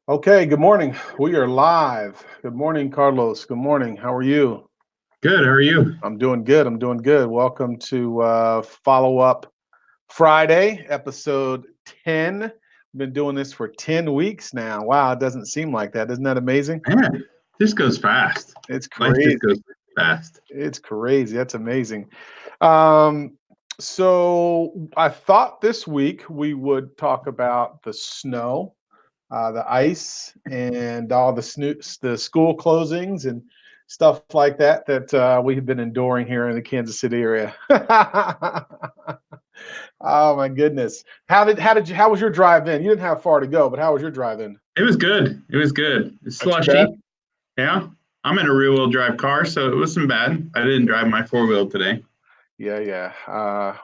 Okay, good morning. We are live. Good morning, Carlos. Good morning. How are you? Good. How are you? I'm doing good. I'm doing good. Welcome to Follow Up Friday, episode 10. We've been doing this for 10 weeks now. Wow, it doesn't seem like that. Isn't that amazing? Man, this goes fast. It's Life just crazy. goes fast. It's crazy. That's amazing. Um, so I thought this week we would talk about the snow, the ice, and all the school closings and stuff like that we have been enduring here in the Kansas City area. Oh my goodness! How was your drive in? You didn't have far to go, but how was your drive in? It was good. It was good. It's Not too bad. slushy. Yeah. I'm in a rear wheel drive car, so it wasn't bad. I didn't drive my four wheel today. Yeah, yeah.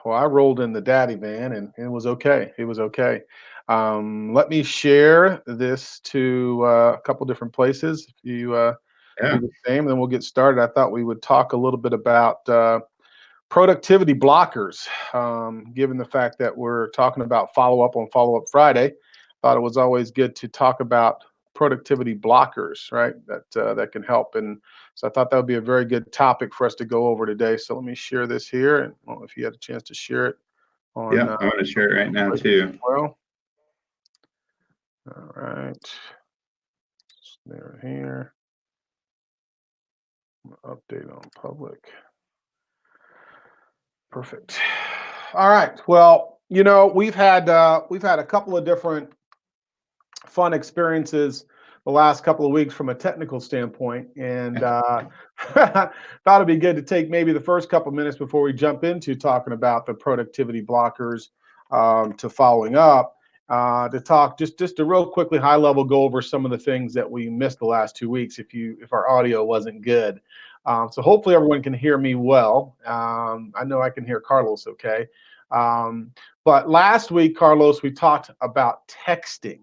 Well, I rolled in the daddy van, and it was okay. It was okay. Let me share this to a couple different places. If you do Yeah. the same, and then we'll get started. I thought we would talk a little bit about productivity blockers, given the fact that we're talking about follow up on Follow Up Friday. Thought it was always good to talk about productivity blockers, right? That can help, and so I thought that would be a very good topic for us to go over today. So let me share this here, and I don't know if you had a chance to share it on Yeah. I'm going to share it right now, places as too. well. All right, there here. Update on public. Perfect. All right. Well, we've had a couple of different fun experiences the last couple of weeks from a technical standpoint, and thought it'd be good to take maybe the first couple of minutes before we jump into talking about the productivity blockers to following up. To talk just to real quickly high level go over some of the things that we missed the last 2 weeks if our audio wasn't good. So hopefully everyone can hear me well. I know I can hear Carlos okay. Um, but last week, Carlos, we talked about texting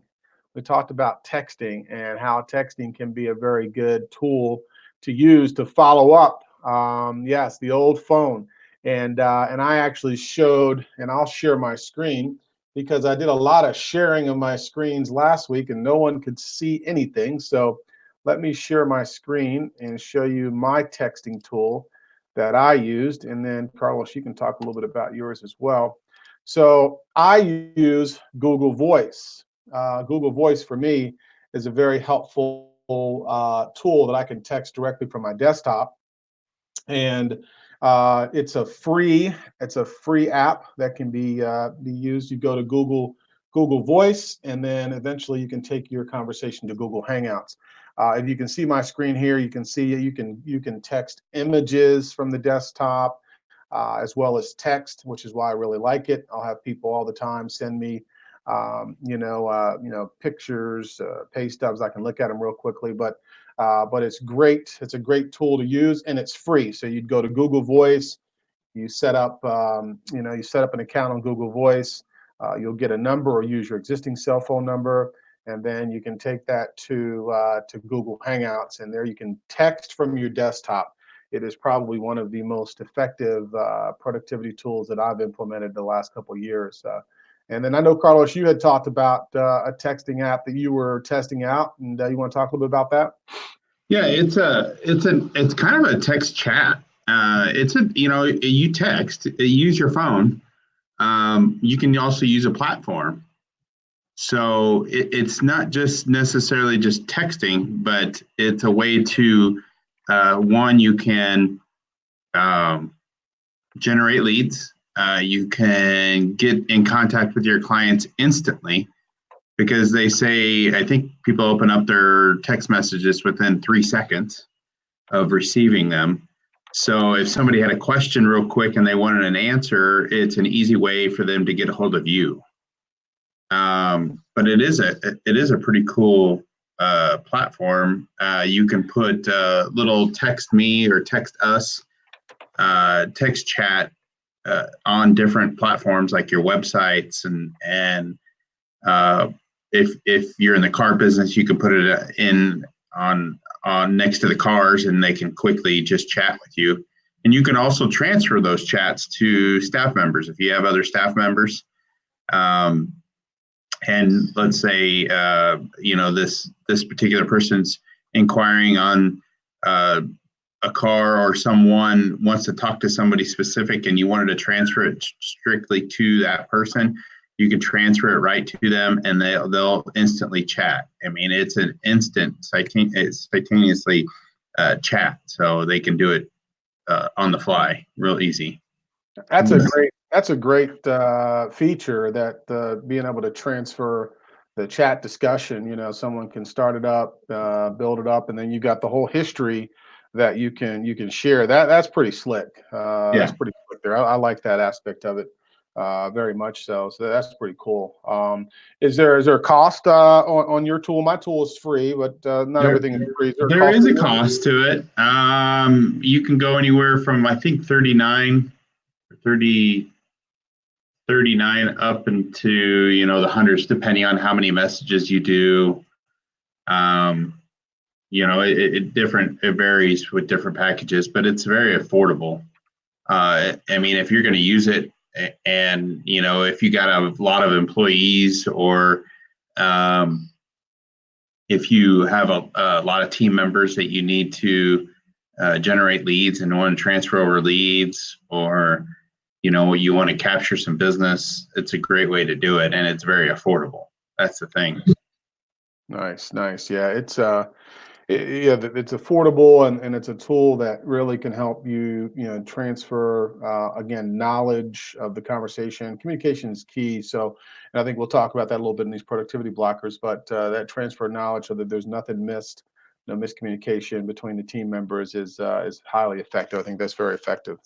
and how texting can be a very good tool to use to follow up. Yes, the old phone. And I actually showed, and I'll share my screen because I did a lot of sharing of my screens last week and no one could see anything. So let me share my screen and show you my texting tool that I used. And then, Carlos, you can talk a little bit about yours as well. So I use Google Voice. Google Voice for me is a very helpful tool that I can text directly from my desktop, and it's a free app that can be used. You go to Google Voice, and then eventually you can take your conversation to Google Hangouts. If you can see my screen here, you can see you can text images from the desktop as well as text, which is why I really like it. I'll have people all the time send me pictures, pay stubs. I can look at them real quickly, but it's great. It's a great tool to use, and it's free. So you'd go to Google Voice, you set up an account on Google Voice. You'll get a number or use your existing cell phone number, and then you can take that to Google Hangouts, and there you can text from your desktop. It is probably one of the most effective productivity tools that I've implemented the last couple of years. And then I know, Carlos, you had talked about a texting app that you were testing out, and you want to talk a little bit about that? Yeah. It's kind of a text chat. You text, use your phone. You can also use a platform. So it's not just necessarily just texting, but it's a way to, one, you can um, generate leads. You can get in contact with your clients instantly because they say, I think people open up their text messages within 3 seconds of receiving them. So if somebody had a question real quick and they wanted an answer, it's an easy way for them to get a hold of you. But it is a pretty cool platform. You can put little text me or text us, text chat on different platforms like your websites and uh, if you're in the car business, you can put it in on next to the cars, and they can quickly just chat with you. And you can also transfer those chats to staff members if you have other staff members. Um, and let's say this particular person's inquiring on a car, or someone wants to talk to somebody specific and you wanted to transfer it strictly to that person, you can transfer it right to them and they'll instantly chat. I mean, it's an instant simultaneously chat, so they can do it on the fly, real easy. That's a great feature, that being able to transfer the chat discussion. Someone can start it up, build it up, and then you got the whole history that you can share. That's pretty slick. That's Yeah. pretty slick there. I like that aspect of it very much so. So that's pretty cool. Is there a cost on your tool? My tool is free, but not There, everything is free. Is there a there cost is to a yours? cost to it. You can go anywhere from, I think, 30 39 up into, the hundreds, depending on how many messages you do. Um, it varies with different packages, but it's very affordable. I mean, if you're going to use it, and if you got a lot of employees, or um, if you have a lot of team members that you need to generate leads and want to transfer over leads, or you want to capture some business, it's a great way to do it, and it's very affordable. That's the thing. Nice, nice. Yeah, it's affordable, and it's a tool that really can help you, transfer, again, knowledge of the conversation. Communication is key. So, and I think we'll talk about that a little bit in these productivity blockers, but that transfer of knowledge, so that there's nothing missed, no miscommunication between the team members, is highly effective. I think that's very effective.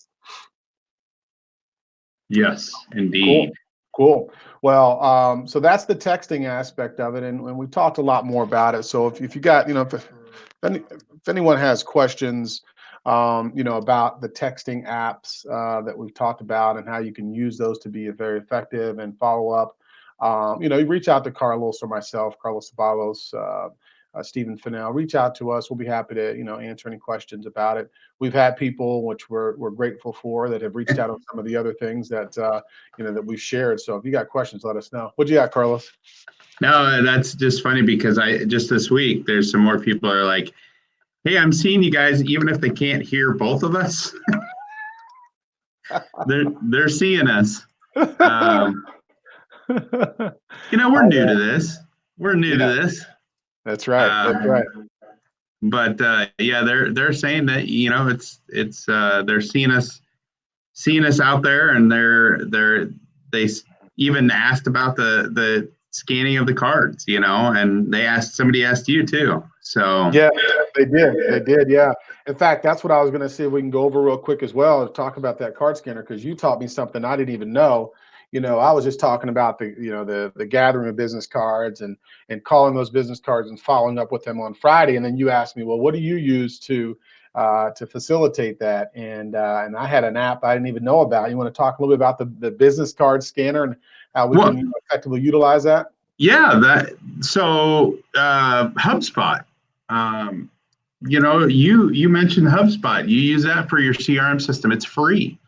Yes, Cool. indeed. Cool. Well, so that's the texting aspect of it, and we talked a lot more about it. So if you got, if anyone has questions, about the texting apps that we've talked about and how you can use those to be very effective and follow up, you reach out to Carlos or myself, Carlos Sabalos, Stephen Fennell. Reach out to us. We'll be happy to, answer any questions about it. We've had people, which we're grateful for, that have reached out on some of the other things that that we've shared. So if you got questions, let us know. What do you got, Carlos? No, that's just funny, because I just this week there's some more people are like, "Hey, I'm seeing you guys, even if they can't hear both of us, they're seeing us." Um, we're new to this. We're new to Yeah, this. that's right. That's Um, right. but yeah, they're saying that it's they're seeing us out there, and they even asked about the scanning of the cards, and somebody asked you too. So Yeah, they did. They did. Yeah. In fact, that's what I was going to see if we can go over real quick as well to talk about that card scanner, because you taught me something I didn't even know. I was just talking about the gathering of business cards, and calling those business cards and following up with them on Friday, and then you asked me, well, what do you use to facilitate that? And I had an app I didn't even know about. You want to talk a little bit about the business card scanner and how we well, can effectively utilize that? yeah, HubSpot. Um, you mentioned HubSpot. You use that for your CRM system. It's free.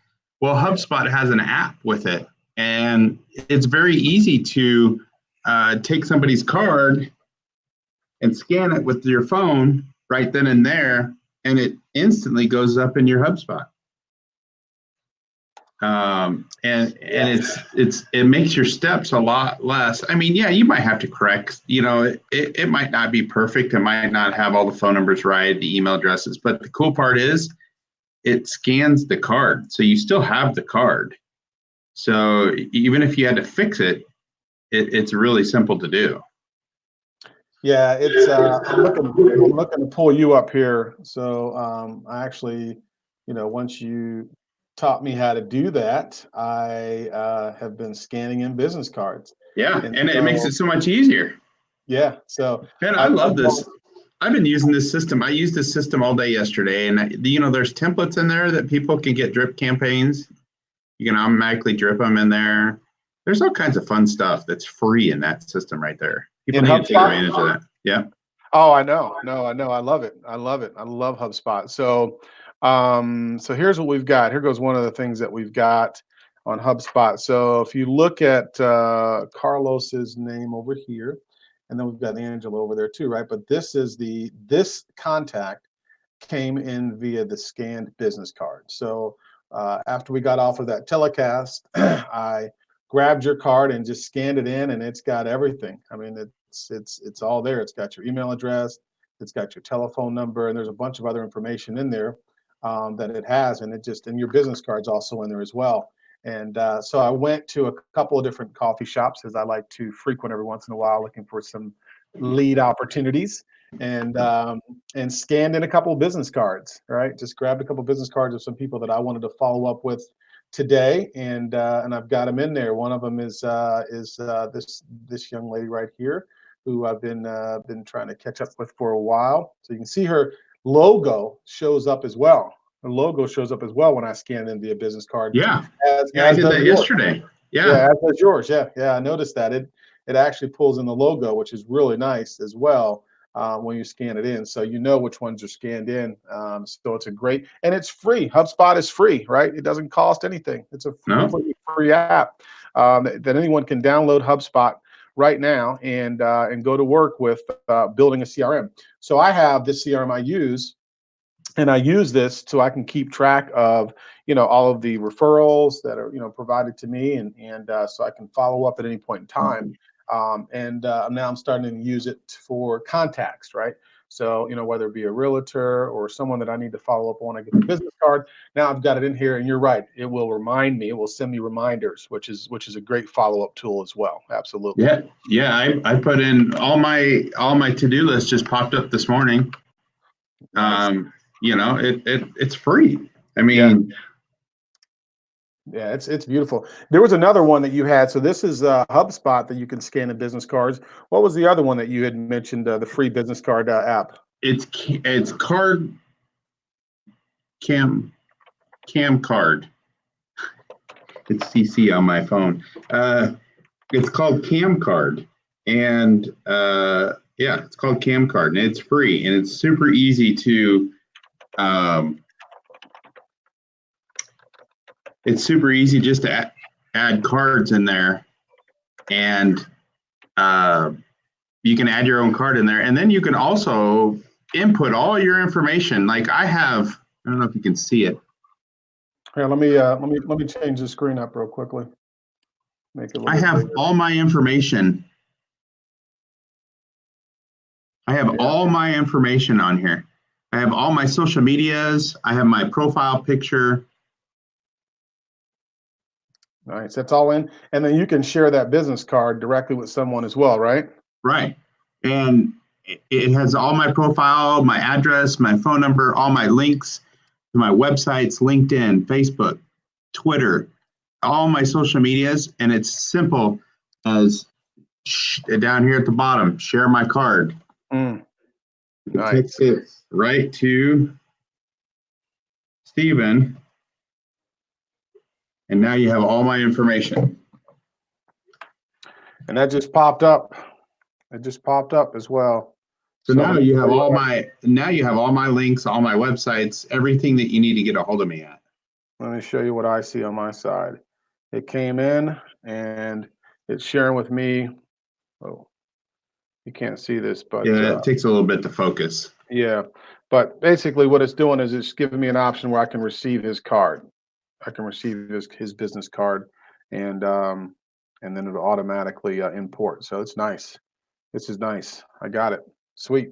Well, HubSpot has an app with it, and it's very easy to take somebody's card and scan it with your phone right then and there, and it instantly goes up in your HubSpot. And it makes your steps a lot less. I mean, yeah, you might have to correct, it might not be perfect. It might not have all the phone numbers right, the email addresses, but the cool part is it scans the card, so you still have the card. So even if you had to fix it, it's really simple to do. Yeah, it's I'm looking to pull you up here. So I actually, once you taught me how to do that, I have been scanning in business cards. Yeah, And and it makes so it so much easier. yeah, so And I I've love this. I've been using this system. I used this system all day yesterday, and there's templates in there that people can get drip campaigns. You can automatically drip them in there. There's all kinds of fun stuff that's free in that system right there. People in need to take HubSpot. advantage of that. Yeah. Oh, I know. No, I know. I love it. I love it. I love HubSpot. So here's what we've got. Here goes one of the things that we've got HubSpot. So if you look at Carlos's name over here, and then we've got Angela over there too, right? But this contact came in via the scanned business card. So after we got off of that telecast, I grabbed your card and just scanned it in, and it's got everything. I mean, it's all there. It's got your email address, it's got your telephone number, and there's a bunch of other information in there that it has, and your business card's also in there as well. And so I went to a couple of different coffee shops, as I like to frequent every once in a while, looking for some lead opportunities, and scanned in a couple of business cards. Right, just grabbed a couple of business cards of some people that I wanted to follow up with today, and I've got them in there. One of them is this young lady right here, who I've been trying to catch up with for a while. So you can see her logo shows up as well. The logo shows up as well when I scan in via business card, Yeah. as Yeah, I did does that yours. yesterday. Yeah, Yeah. as does yours. Yeah, I noticed that it actually pulls in the logo, which is really nice as well when you scan it in, so you know which ones are scanned in. So it's a great, and it's free. HubSpot is free, right? It doesn't cost anything. It's a No? completely free app that anyone can download HubSpot right now and go to work with building a CRM. So I have this CRM I use, and I use this so I can keep track of all of the referrals that are provided to me, and so I can follow up at any point in time. And now I'm starting to use it for contacts, right? So whether it be a realtor or someone that I need to follow up on, I get the business card. Now I've got it in here, and you're right. It will remind me. It will send me reminders, which is a great follow up tool as well. Absolutely. Yeah. Yeah. I put in all my to-do list just popped up this morning. Nice. It's free. I Yeah. mean, Yeah, it's beautiful. There was another one that you had. So this is HubSpot that you can scan in business cards. What was the other one that you had mentioned? The free business card app. it's card cam cam card. It's CC on my phone. It's called Cam Card, and yeah, it's called Cam Card, and it's free, and it's super easy to. Um, it's super easy just to add cards in there, and uh, you can add your own card in there, and then you can also input all your information. Like I don't know if you can see it. Here, let me change the screen up real quickly. Make it a little I bit have bigger. all my information. I have Yeah, all my information on here. I have all my social medias. I have my profile picture. nice. That's all in, and then you can share that business card directly with someone as well, right? Right. And it has all my profile, my address, my phone number, all my links to my websites, LinkedIn, Facebook, Twitter, all my social medias. And it's simple as down here at the bottom, share my card. Mm, You text nice. it right to Stephen, and now you have all my information. And that just popped up. It just popped up as well. So So now let me you show have you all what my links, all my websites, everything that you need to get a hold of me at. let me show you what I see on my side. It came in and it's sharing with me. Oh, you can't see this, but Yeah, it takes a little bit to focus. yeah. But basically, what it's doing is it's giving me an option where I can receive his card. I can receive his business card, and um, and then it'll automatically import. So it's nice. This is nice. I got it. Sweet.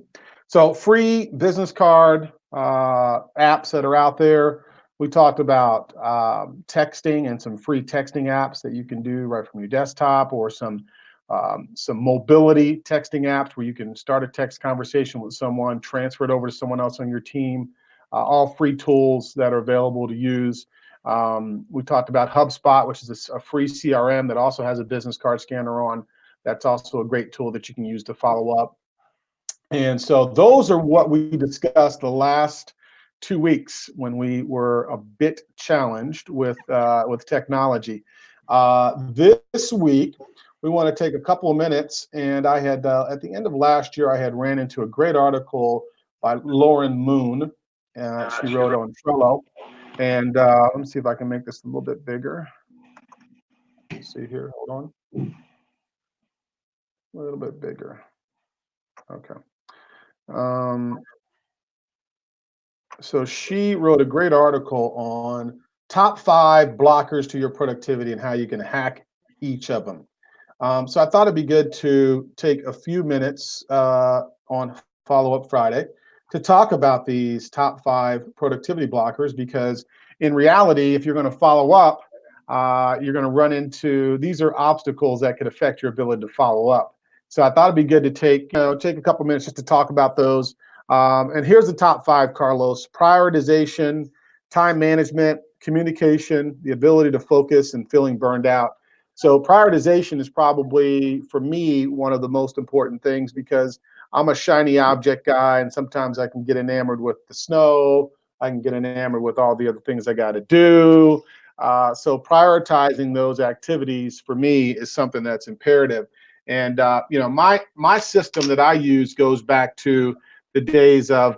So free business card apps that are out there. We talked about texting and some free texting apps that you can do right from your desktop, or some mobility texting apps where you can start a text conversation with someone, transfer it over to someone else on your team. All free tools that are available to use. We talked about HubSpot, which is a free CRM that also has a business card scanner on. That's also a great tool that you can use to follow up. And so those are what we discussed the last 2 weeks when we were a bit challenged with technology. This week, we want to take a couple of minutes, and I had at the end of last year, I had ran into a great article by Lauren Moon. She wrote on Trello, and let me see if I can make this a little bit bigger. see here. Hold on. A little bit bigger. Okay. Um, so she wrote a great article on top 5 blockers to your productivity and how you can hack each of them. So I thought it'd be good to take a few minutes on Follow Up Friday to talk about these top 5 productivity blockers, because in reality, if you're going to follow up, you're going to run into these are obstacles that could affect your ability to follow up. So I thought it'd be good to take a couple minutes just to talk about those. And here's the top 5, Carlos: prioritization, time management, communication, the ability to focus, and feeling burned out. So prioritization is probably, for me, one of the most important things, because I'm a shiny object guy, and sometimes I can get enamored with the snow. I can get enamored with all the other things I got to do. So prioritizing those activities for me is something that's imperative. And my system that I use goes back to the days of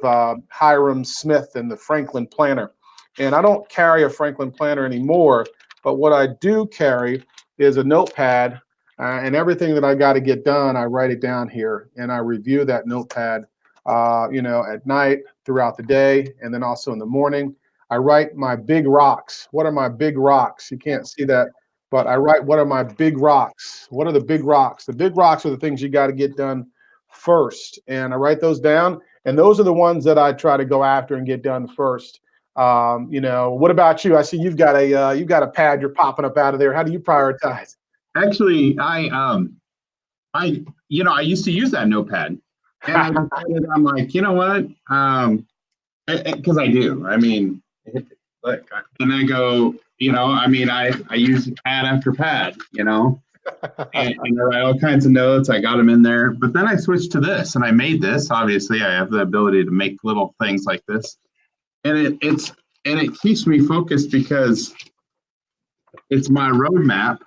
Hiram Smith and the Franklin Planner. And I don't carry a Franklin Planner anymore, but what I do carry is a notepad, and everything that I got to get done, I write it down here, and I review that notepad, at night, throughout the day, and then also in the morning. I write my big rocks. What are my big rocks? You can't see that, but I write, what are my big rocks? What are the big rocks? The big rocks are the things you got to get done first, and I write those down, and those are the ones that I try to go after and get done first. What about you? I see you've got a pad you're popping up out of there. How do you prioritize? Actually, I used to use that notepad, and I decided, I'm like, you know what? Because I do. I mean, look, and I go, I use pad after pad, and I write all kinds of notes. I got them in there, but then I switched to this, and I made this. Obviously, I have the ability to make little things like this, and it keeps me focused because it's my roadmap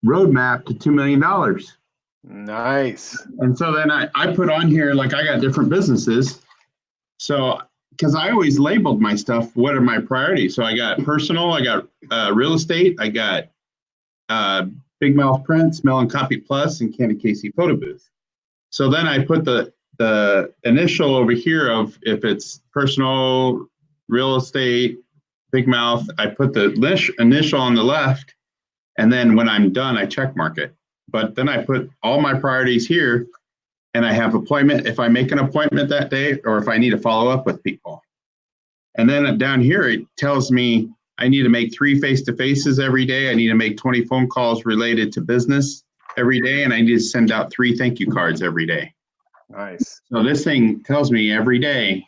to $2 million. Nice. And so then I put on here, like, I got different businesses. So, because I always labeled my stuff, what are my priorities? So I got personal, I got real estate, I got uh, Big Mouth Prints, Melon Copy Plus, and Candy Casey Photo Booth. So then I put the initial over here of if it's personal, real estate, Big Mouth, I put the initial on the left, and then when I'm done, I check mark it. But then I put all my priorities here, and I have appointment, if I make an appointment that day, or if I need to follow up with people. And then down here, it tells me I need to make 3 face-to-faces every day. I need to make 20 phone calls related to business every day, and I need to send out 3 thank you cards every day. Nice. So this thing tells me every day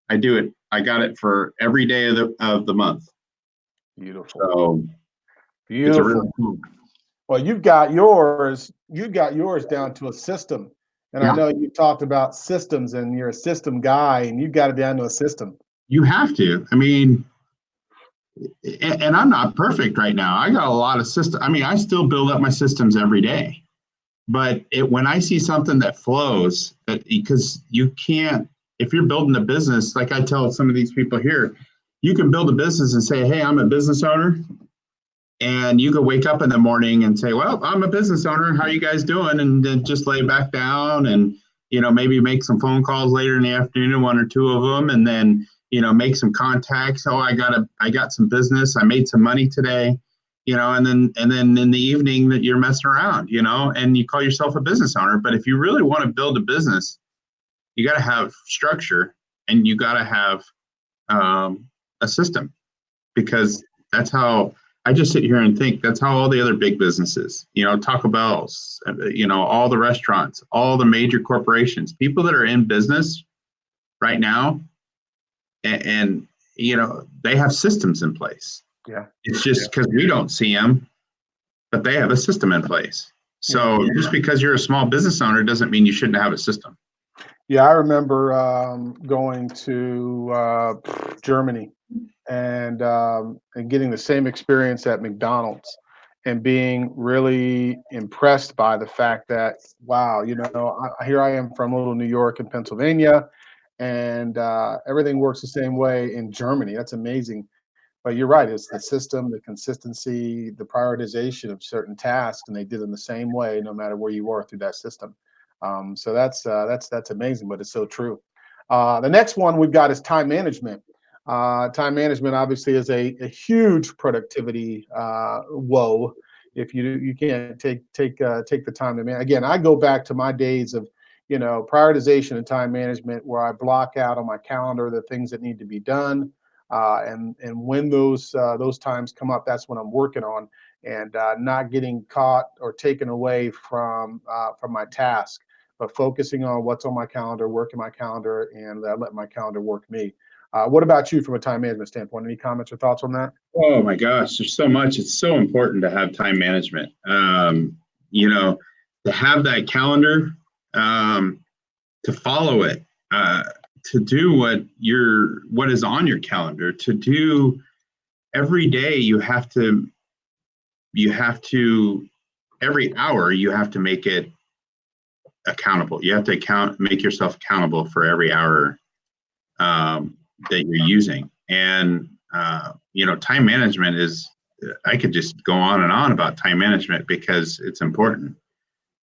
I do it. I got it for every day of the month. Beautiful. So it's a Beautiful. really cool. Well, you've got yours down to a system. And I Yeah, know you talked about systems, and you're a system guy, and you got it down to a system. you have to. I mean, and I'm not perfect right now. I got a lot of system. I mean, I still build up my systems every day. But when I see something that flows, because you can't, if you're building a business, like I tell some of these people here, you can build a business and say, hey, I'm a business owner. And you can wake up in the morning and say, well, I'm a business owner. How are you guys doing? And then just lay back down and, maybe make some phone calls later in the afternoon, 1 or 2 of them, and then, make some contacts. Oh, I got some business. I made some money today, and then in the evening that you're messing around, and you call yourself a business owner. But if you really want to build a business, you got to have structure, and you got to have a system, because that's how I just sit here and think that's how all the other big businesses, Taco Bell's, all the restaurants, all the major corporations, people that are in business right now, and they have systems in place. Yeah. It's just because we don't see them, but they have a system in place. Yeah. So just because you're a small business owner doesn't mean you shouldn't have a system. Yeah. I remember going to Germany, and getting the same experience at McDonald's, and being really impressed by the fact that, wow, here I am from little New York and Pennsylvania, and everything works the same way in Germany. That's amazing. But you're right, it's the system, the consistency, the prioritization of certain tasks, and they did them the same way no matter where you are through that system. So that's amazing, but it's so true. The next one we've got is time management. Time management obviously is a huge productivity woe if you can't take the time to man. Again, I go back to my days of prioritization and time management where I block out on my calendar the things that need to be done, and when those times come up, that's when I'm working on, and not getting caught or taken away from my task, but focusing on what's on my calendar, working my calendar, and let my calendar work me. What about you from a time management standpoint? Any comments or thoughts on that? Oh my gosh, there's so much. It's so important to have time management. You know, to have that calendar, um, to follow it, to do what is on your calendar, to do every day. You have to every hour you have to make it accountable. You have to make yourself accountable for every hour that you're using. And time management is. I could just go on and on about time management because it's important.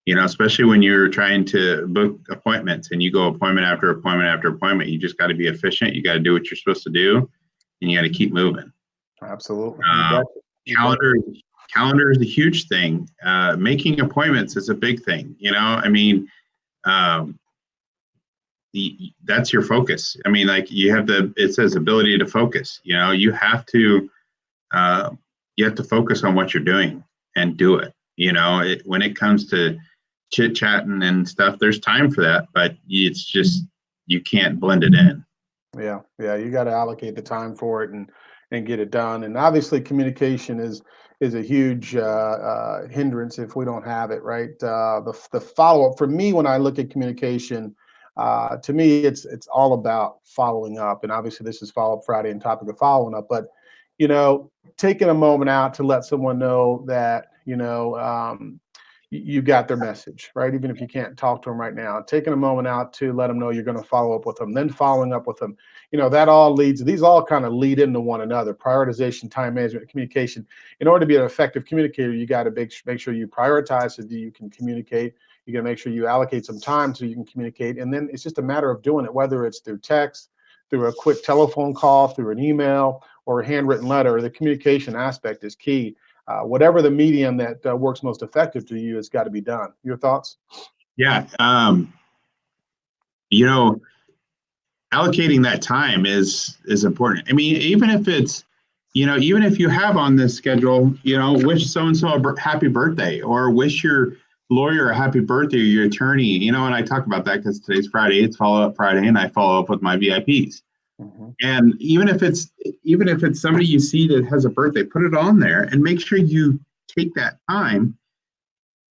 Especially when you're trying to book appointments and you go appointment after appointment after appointment. You just got to be efficient. You got to do what you're supposed to do, and you got to keep moving. Absolutely, you Uh, bet. You bet. calendar calendar is a huge thing. Making appointments is a big thing. I mean, um, that's your focus. I mean, like it says ability to focus. Uh, you have to focus on what you're doing and do it. When it comes to chit chatting and stuff, there's time for that, but it's just you can't blend it in. Yeah, yeah, you got to allocate the time for it and get it done. And obviously, communication is a huge hindrance if we don't have it right. The follow up for me when I look at communication, to me it's all about following up. And obviously, this is Follow Up Friday and topic of following up. But you know, taking a moment out to let someone know that you got their message, right? Even if you can't talk to them right now, taking a moment out to let them know you're going to follow up with them, then following up with them. That all leads, these all kind of lead into one another: prioritization, time management, communication. In order to be an effective communicator, you got to make sure you prioritize so that you can communicate. You got to make sure you allocate some time so you can communicate. And then it's just a matter of doing it, whether it's through text, through a quick telephone call, through an email, or a handwritten letter. The communication aspect is key. Whatever the medium that works most effective to you has got to be done. Your thoughts? Yeah. You know, Allocating that time is important. I mean, even if you have on this schedule, wish so and so a happy birthday, or wish your lawyer a happy birthday, or your attorney. And I talk about that because today's Friday, it's Follow Up Friday, and I follow up with my VIPs. Mm-hmm. And even if it's somebody you see that has a birthday, put it on there and make sure you take that time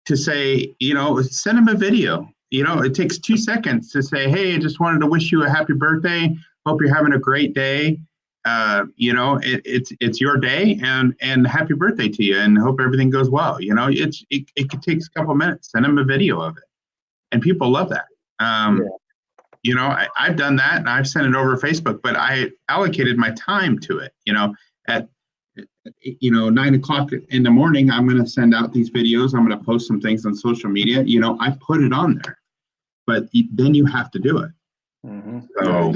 to say, send them a video. It takes 2 seconds to say, hey, I just wanted to wish you a happy birthday. Hope you're having a great day. It's your day, and happy birthday to you, and hope everything goes well. It could take a couple of minutes. Send them a video of it, and people love that. Yeah. I've done that, and I've sent it over Facebook, but I allocated my time to it. At 9 o'clock in the morning, I'm going to send out these videos. I'm going to post some things on social media. I put it on there, but then you have to do it. Mm-hmm. So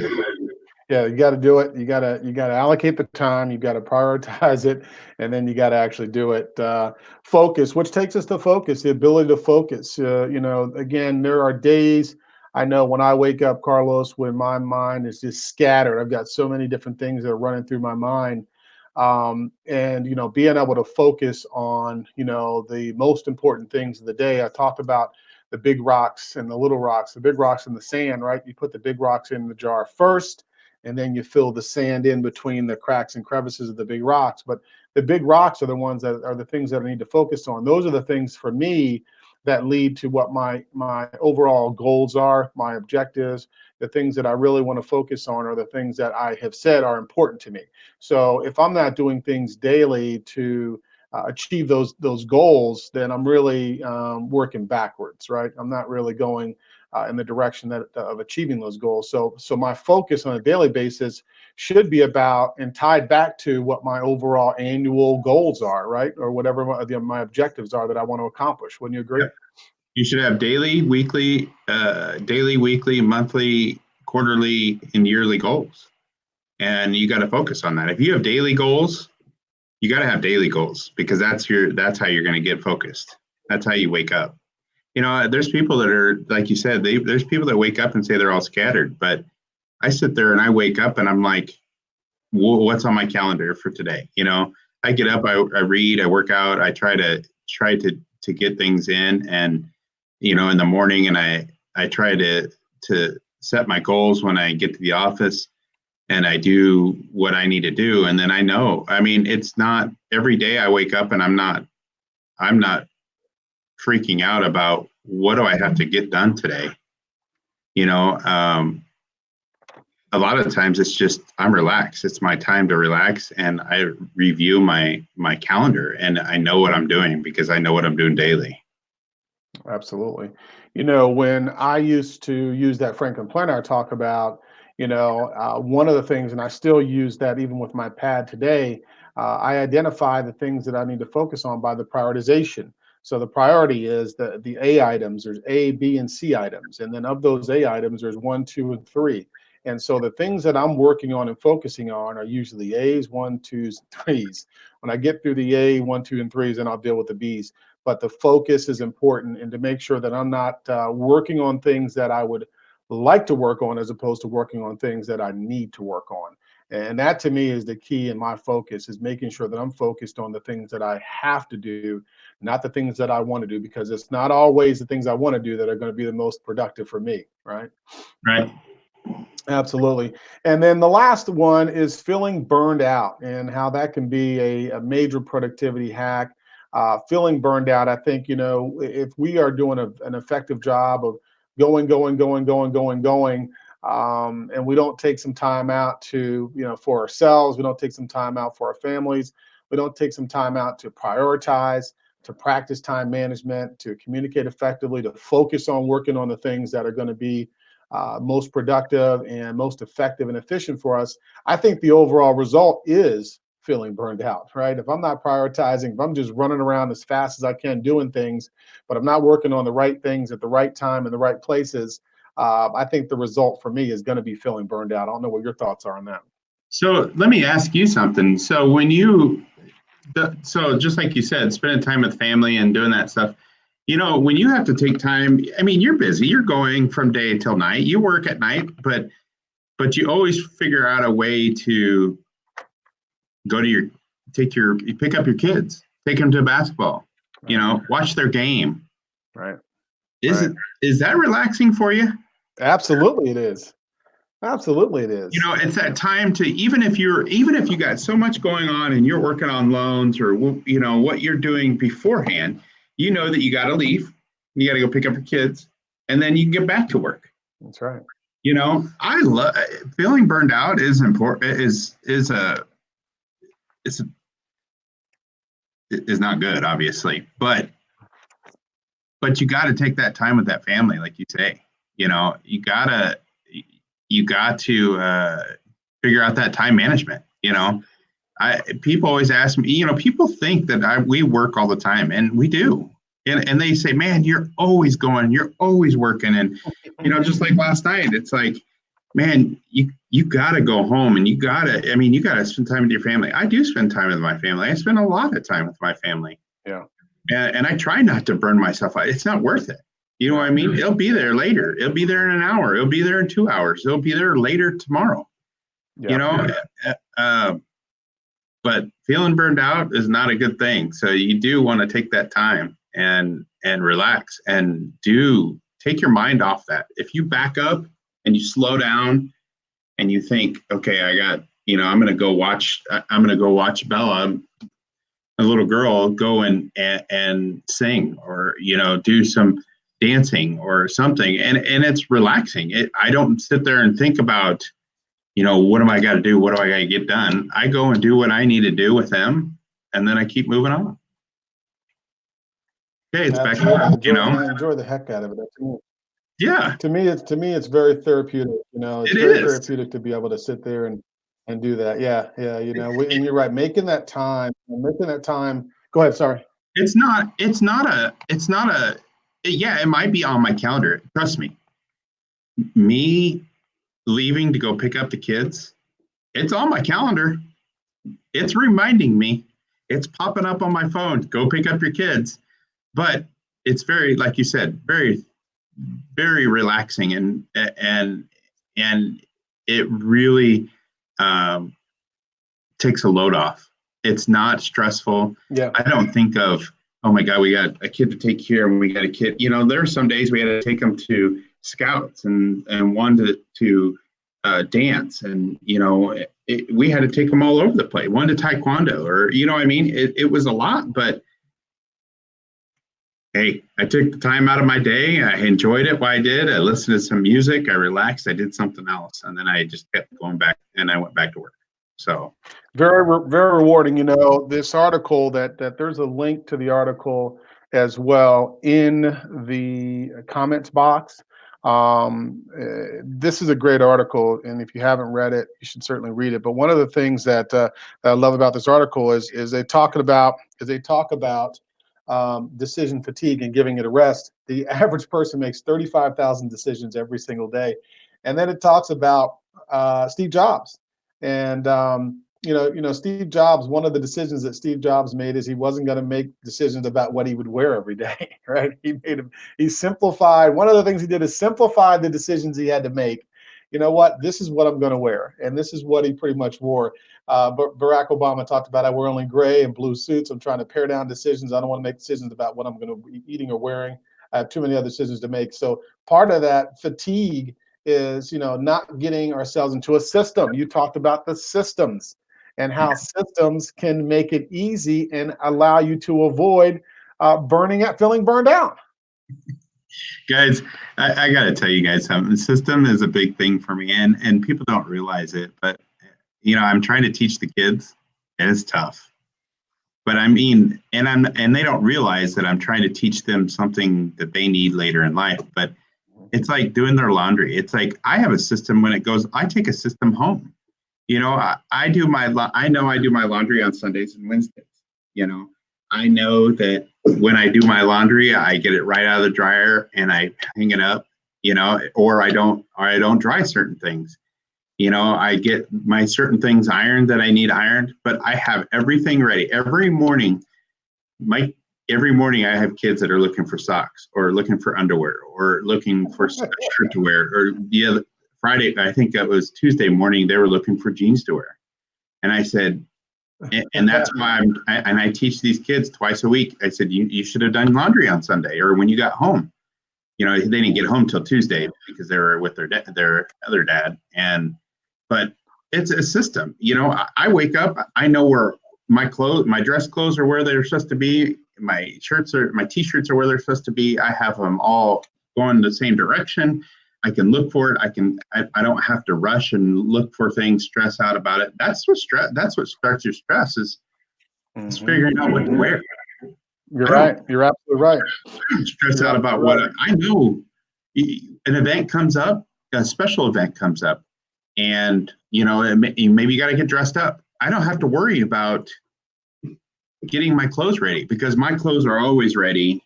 Yeah, you got to do it. You got to allocate the time. You got to prioritize it, and then you got to actually do it. Focus, which takes us to focus, the ability to focus. Again, there are days I know when I wake up, Carlos, when my mind is just scattered. I've got so many different things that are running through my mind, and being able to focus on the most important things of the day. I talked about the big rocks and the little rocks, the big rocks in the sand, right? You put the big rocks in the jar first, and then you fill the sand in between the cracks and crevices of the big rocks. But the big rocks are the ones that are the things that I need to focus on. Those are the things for me that lead to what my overall goals are, my objectives. The things that I really want to focus on are the things that I have said are important to me. So if I'm not doing things daily to achieve those goals, then I'm really working backwards, right? I'm not really going in the direction of achieving those goals. So my focus on a daily basis should be about and tied back to what my overall annual goals are, right? Or whatever my objectives are that I want to accomplish. Wouldn't you agree? Yep. You should have daily, weekly, monthly, quarterly, and yearly goals. And you got to focus on that. If you have daily goals, you got to have daily goals because that's how you're going to get focused. That's how you wake up. There's people that are, like you said, there's people that wake up and say they're all scattered, but I sit there and I wake up and I'm like, what's on my calendar for today? I get up, I read, I work out, I try to get things in, and in the morning, and I try to set my goals when I get to the office, and I do what I need to do, and then I know. I mean, it's not every day I wake up and I'm not freaking out about what do I have to get done today. A lot of times it's just I'm relaxed. It's my time to relax, and I review my calendar, and I know what I'm doing because I know what I'm doing daily. Absolutely. When I used to use that Franklin planner I talk about, one of the things, and I still use that even with my pad today, I identify the things that I need to focus on by the prioritization. So the priority is the A items. There's A, B, and C items, and then of those A items, there's one, two, and three. And so the things that I'm working on and focusing on are usually A's, one, twos, and threes. When I get through the A, one, two, and threes, then I'll deal with the B's. But the focus is important, and to make sure that I'm not working on things that I would like to work on as opposed to working on things that I need to work on. And that to me is the key in my focus, is making sure that I'm focused on the things that I have to do, not the things that I want to do, because it's not always the things I want to do that are going to be the most productive for me, right? Right. Absolutely. And then the last one is feeling burned out and how that can be a major productivity hack. Feeling burned out, I think, if we are doing an effective job of going, and we don't take some time out to, for ourselves, we don't take some time out for our families, we don't take some time out to prioritize, to practice time management, to communicate effectively, to focus on working on the things that are going to be most productive and most effective and efficient for us, I think the overall result is feeling burned out, right? If I'm not prioritizing, if I'm just running around as fast as I can doing things, but I'm not working on the right things at the right time in the right places, I think the result for me is going to be feeling burned out. I don't know what your thoughts are on that. So let me ask you something. So just like you said, spending time with family and doing that stuff, when you have to take time, I mean, you're busy, you're going from day till night, you work at night, but you always figure out a way to go to you pick up your kids, take them to basketball, watch their game. Right. Is Right. it, is that relaxing for you? Absolutely it is. Absolutely it is. It's that time to, even if you got so much going on and you're working on loans or what you're doing beforehand, that you got to leave, you got to go pick up your kids, and then you can get back to work. That's right. I love feeling burned out is important, is is not good, obviously, but you got to take that time with that family, like you say. You got to figure out that time management. People always ask me. People think that we work all the time, and we do. And they say, "Man, you're always going, you're always working." And just like last night, it's like, man, you got to go home, and you got to spend time with your family. I do spend time with my family. I spend a lot of time with my family. Yeah. And I try not to burn myself out. It's not worth it. You know what I mean? It'll be there later. It'll be there in an hour. It'll be there in 2 hours. It'll be there later tomorrow. Yeah. But feeling burned out is not a good thing. So you do want to take that time and relax and take your mind off that. If you back up and you slow down and you think, okay, I'm going to go watch Bella, a little girl, go and sing, or do some dancing or something, and it's relaxing. I don't sit there and think about what am I got to do, what do I got to get done. I go and do what I need to do with them, and then I keep moving on. Okay, it's back, Absolutely. you know. I enjoy the heck out of it. Yeah, To me it's very therapeutic. It's it very is. therapeutic to be able to sit there and do that. Yeah, yeah. And you're right. Making that time. Go ahead. Sorry. Yeah, it might be on my calendar. Trust me. Me leaving to go pick up the kids, it's on my calendar. It's reminding me. It's popping up on my phone. Go pick up your kids. But it's very, like you said, very, very relaxing, and it really um, takes a load off. It's not stressful. Yeah. I don't think of, oh my God, we got a kid to take care, and we got a kid. There are some days we had to take them to scouts and one to dance, and we had to take them all over the place. One to taekwondo, or I mean, it was a lot, but hey, I took the time out of my day. I enjoyed it while I did. I listened to some music. I relaxed. I did something else, and then I just kept going back, and I went back to work. So Very rewarding. This article that there's a link to the article as well in the comments box. This is a great article, and if you haven't read it, you should certainly read it. But one of the things that I love about this article is they talk about decision fatigue and giving it a rest. The average person makes 35,000 decisions every single day, and then it talks about Steve Jobs. And Steve Jobs. One of the decisions that Steve Jobs made is he wasn't going to make decisions about what he would wear every day. Right? He simplified. One of the things he did is simplify the decisions he had to make. You know what? This is what I'm going to wear, and this is what he pretty much wore. But Barack Obama talked about, I wear only gray and blue suits. I'm trying to pare down decisions. I don't want to make decisions about what I'm going to be eating or wearing. I have too many other decisions to make. So part of that fatigue is, not getting ourselves into a system. You talked about the systems and how systems can make it easy and allow you to avoid feeling burned out. guys, I got to tell you guys something. The system is a big thing for me, and people don't realize it, but I'm trying to teach the kids, and it's tough. But I mean, and they don't realize that I'm trying to teach them something that they need later in life. But it's like doing their laundry. It's like I have a system when it goes. I take a system home. I do I know I do my laundry on Sundays and Wednesdays. I know that when I do my laundry, I get it right out of the dryer and I hang it up. Or I don't dry certain things. I get my certain things ironed that I need ironed, but I have everything ready every morning. Every morning I have kids that are looking for socks or looking for underwear or looking for a shirt to wear. Or the other Friday, I think that was Tuesday morning, they were looking for jeans to wear. And I said, and that's why I teach these kids twice a week. I said, you should have done laundry on Sunday or when you got home. They didn't get home till Tuesday because they were with their other dad. But it's a system. I wake up, I know where my dress clothes are where they're supposed to be. My t-shirts are where they're supposed to be. I have them all going the same direction. I can look for it. I don't have to rush and look for things, stress out about it. That's what starts your stress is figuring out what to wear. You're right. You're absolutely right. I don't stress out about what I know. An event comes up, a special event comes up, and maybe you got to get dressed up. I don't have to worry about getting my clothes ready because my clothes are always ready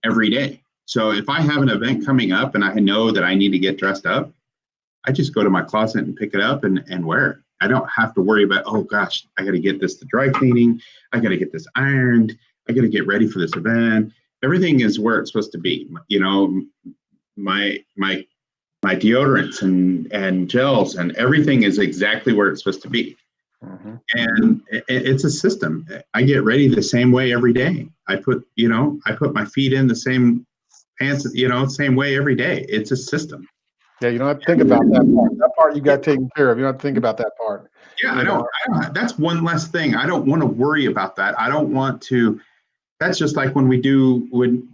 every day. So if I have an event coming up and I know that I need to get dressed up, I just go to my closet and pick it up and wear it. I don't have to worry about, oh gosh, I got to get this to dry cleaning. I got to get this ironed. I got to get ready for this event. Everything is where it's supposed to be. My deodorants and gels and everything is exactly where it's supposed to be. Mm-hmm. And it's a system. I get ready the same way every day. I put my feet in the same pants, same way every day. It's a system. Yeah, you don't have to think about that part. That part you got taken care of. You don't have to think about that part. Yeah, I don't. That's one less thing. I don't want to worry about that. I don't want to. That's just like when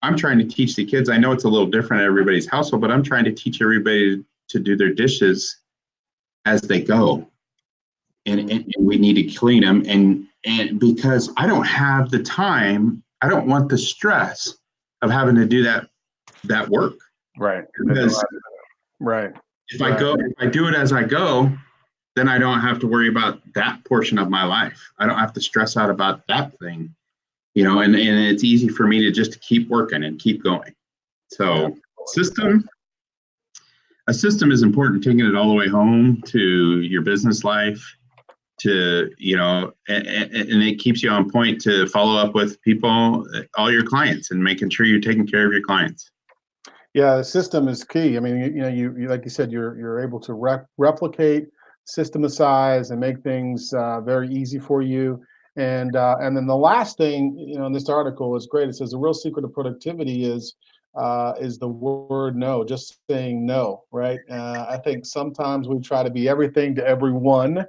I'm trying to teach the kids. I know it's a little different in everybody's household, but I'm trying to teach everybody to do their dishes as they go. And we need to clean them. And and because I don't have the time, I don't want the stress of having to do that work. Right. Because Right. if I do it as I go, then I don't have to worry about that portion of my life. I don't have to stress out about that thing, and it's easy for me to just keep working and keep going. So system a system is important, taking it all the way home to your business life, to and it keeps you on point to follow up with people, all your clients, and making sure you're taking care of your clients. Yeah, the system is key. I mean, you like you said, you're able to replicate, systematize, and make things very easy for you. And then the last thing, in this article is great. It says the real secret of productivity is the word no, just saying no, right? I think sometimes we try to be everything to everyone,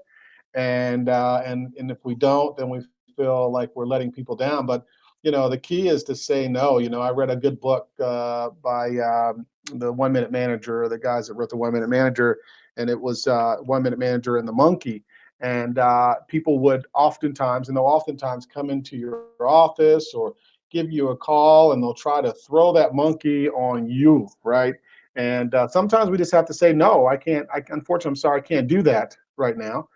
and if we don't, then we feel like we're letting people down. But the key is to say no. I read a good book by the 1 Minute Manager, the guys that wrote the 1 Minute Manager, and it was 1 Minute Manager and the Monkey. And people would oftentimes, and they'll oftentimes come into your office or give you a call, and they'll try to throw that monkey on you, right? And sometimes we just have to say no. I can't. Unfortunately, I'm sorry, I can't do that right now.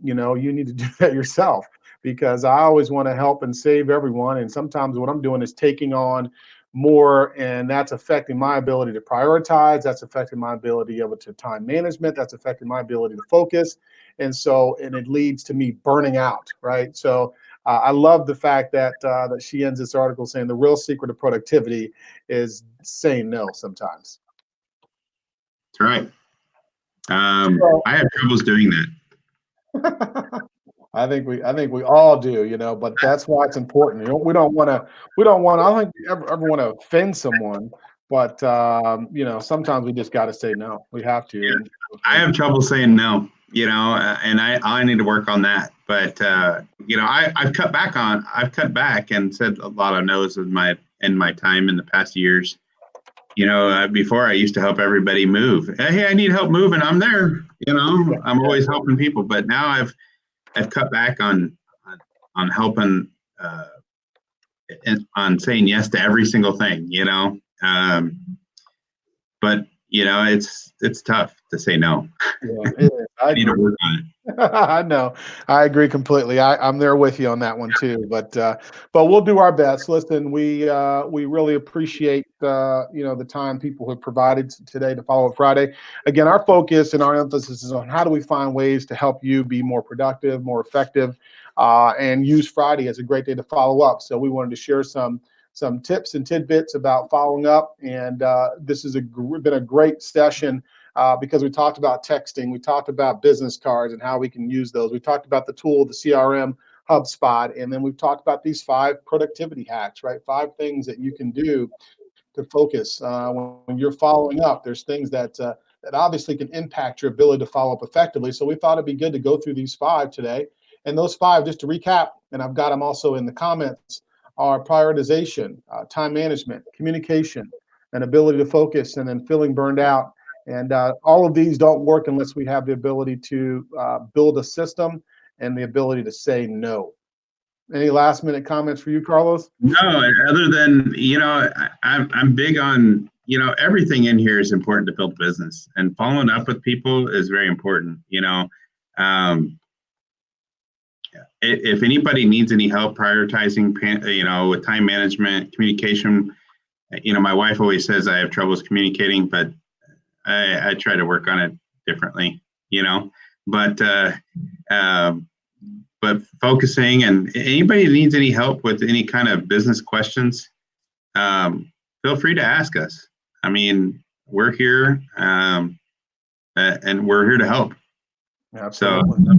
You need to do that yourself, because I always want to help and save everyone. And sometimes what I'm doing is taking on more, and that's affecting my ability to prioritize. That's affecting my ability able to time management. That's affecting my ability to focus. And it leads to me burning out, right? So I love the fact that she ends this article saying the real secret of productivity is saying no sometimes. That's right. So, I have troubles doing that. I think we all do, but that's why it's important. We don't want to. I don't think we ever want to offend someone, but sometimes we just got to say no. We have to. Yeah, And I have trouble saying no, and I need to work on that. But I've cut back and said a lot of no's in my time in the past years. Before I used to help everybody move. Hey, I need help moving. I'm there. I'm always helping people. But now I've cut back on helping, on saying yes to every single thing. But it's tough to say no. yeah, it is. I I need to agree. work on it. I know. I agree completely. I'm there with you on that one too. But we'll do our best. Listen, we really appreciate the time people have provided today to Follow Up Friday. Again, our focus and our emphasis is on how do we find ways to help you be more productive, more effective, and use Friday as a great day to follow up. So we wanted to share some tips and tidbits about following up, and this has been a great session because we talked about texting, we talked about business cards and how we can use those. We talked about the tool, the CRM, HubSpot, and then we've talked about these 5 productivity hacks, right? 5 things that you can do to focus when you're following up. There's things that obviously can impact your ability to follow up effectively. So we thought it'd be good to go through these 5 today. And those 5, just to recap, and I've got them also in the comments, are prioritization, time management, communication, and ability to focus, and then feeling burned out. And all of these don't work unless we have the ability to build a system and the ability to say no. Any last minute comments for you, Carlos? No, other than I'm big on everything in here is important to build business, and following up with people is very important. Um, if anybody needs any help prioritizing, with time management, communication, my wife always says I have troubles communicating, but I try to work on it differently. But but focusing, and anybody that needs any help with any kind of business questions, feel free to ask us. I mean, we're here, and we're here to help. So Absolutely.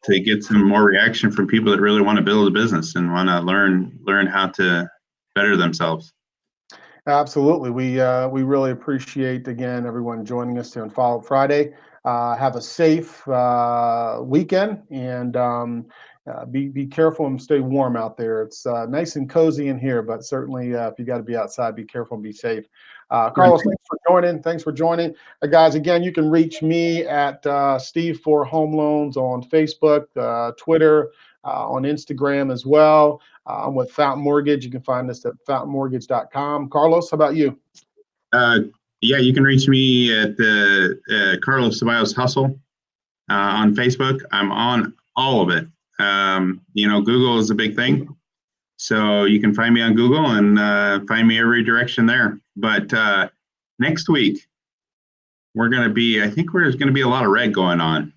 to get some more reaction from people that really want to build a business and want to learn how to better themselves. Absolutely. We really appreciate again everyone joining us here on Follow Up Friday. Have a safe weekend, and be careful and stay warm out there. It's nice and cozy in here, but certainly if you got to be outside, be careful and be safe. Carlos, thanks for joining. Thanks for joining, guys. Again, you can reach me at Steve for Home Loans on Facebook, Twitter. on Instagram as well. I'm with Fountain Mortgage. You can find us at fountainmortgage.com. Carlos, how about you? Uh, yeah, you can reach me at the Carlos Ceballos Hustle on Facebook. I'm on all of it. Google is a big thing. So you can find me on Google and find me every direction there. But next week, I think there's going to be a lot of red going on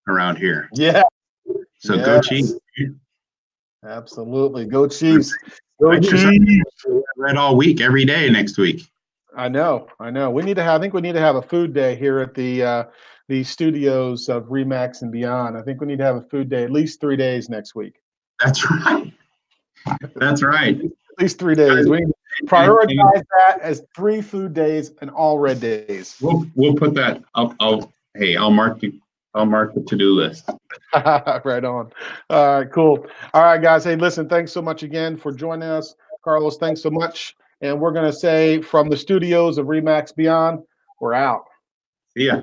around here. Yeah. So yes. Go Chiefs. Absolutely. Go Chiefs. Go Chiefs. Red all week, every day next week. I know. I think we need to have a food day here at the studios of Remax and Beyond. I think we need to have a food day at least 3 days next week. That's right. That's right. At least 3 days. We need to prioritize that as 3 food days and all red days. We'll put that. I'll mark the to-do list. Right on. All right, cool. All right, guys. Hey, listen, thanks so much again for joining us. Carlos, thanks so much. And we're going to say from the studios of Remax Beyond, we're out. See ya.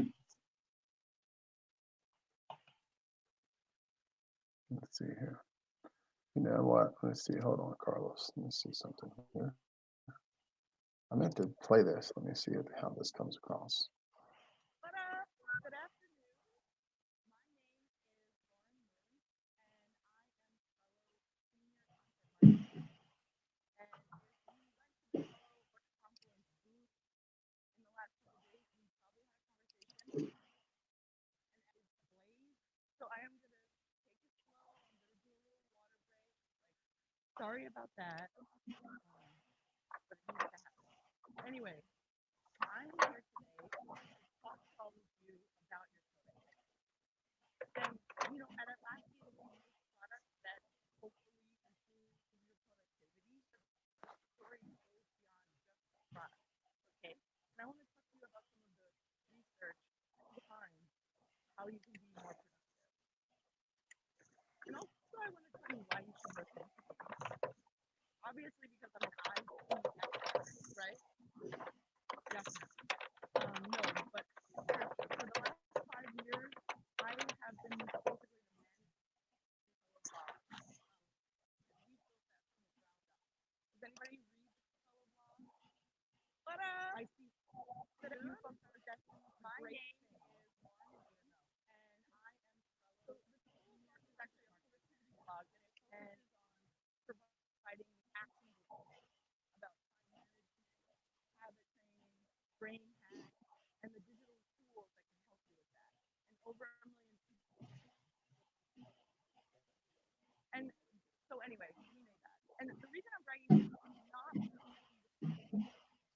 Let's see here. You know what? Let's see. Hold on, Carlos. Let me see something here. I meant to play this. Let me see how this comes across. Good afternoon. Sorry about that. But it needs to happen. Anyway, I'm here today to talk to all of you about your productivity. And, at Atlassian, we make products that hopefully improve your productivity, but the story goes beyond just the product, okay? And I want to talk to you about some of the research behind how you can be more productive. And also, I want to tell you why you should listen. Obviously, because I'm an IT expert, right? Definitely. No, but seriously, for the last 5 years, I have been basically the manager of blog. We built that from the ground up. Does anybody read the fellow blog? I see that you folks are definitely great things. And I am so the tool is actually a productivity blog, and providing actionable about time management, habit training, brain hacks, and the digital tools that can help you with that. And over 1 million people. And so anyway, we made that. And the reason I'm bragging is not because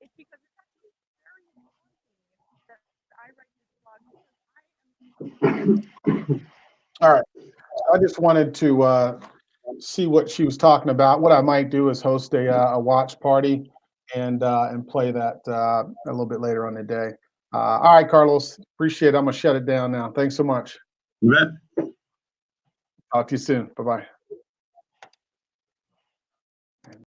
it's because it's actually very daunting that I write this blog because I am. All right. I just wanted to see what she was talking about. What I might do is host a watch party and play that a little bit later on the day. All right, Carlos. Appreciate it. I'm gonna shut it down now. Thanks so much. You bet. Talk to you soon. Bye bye.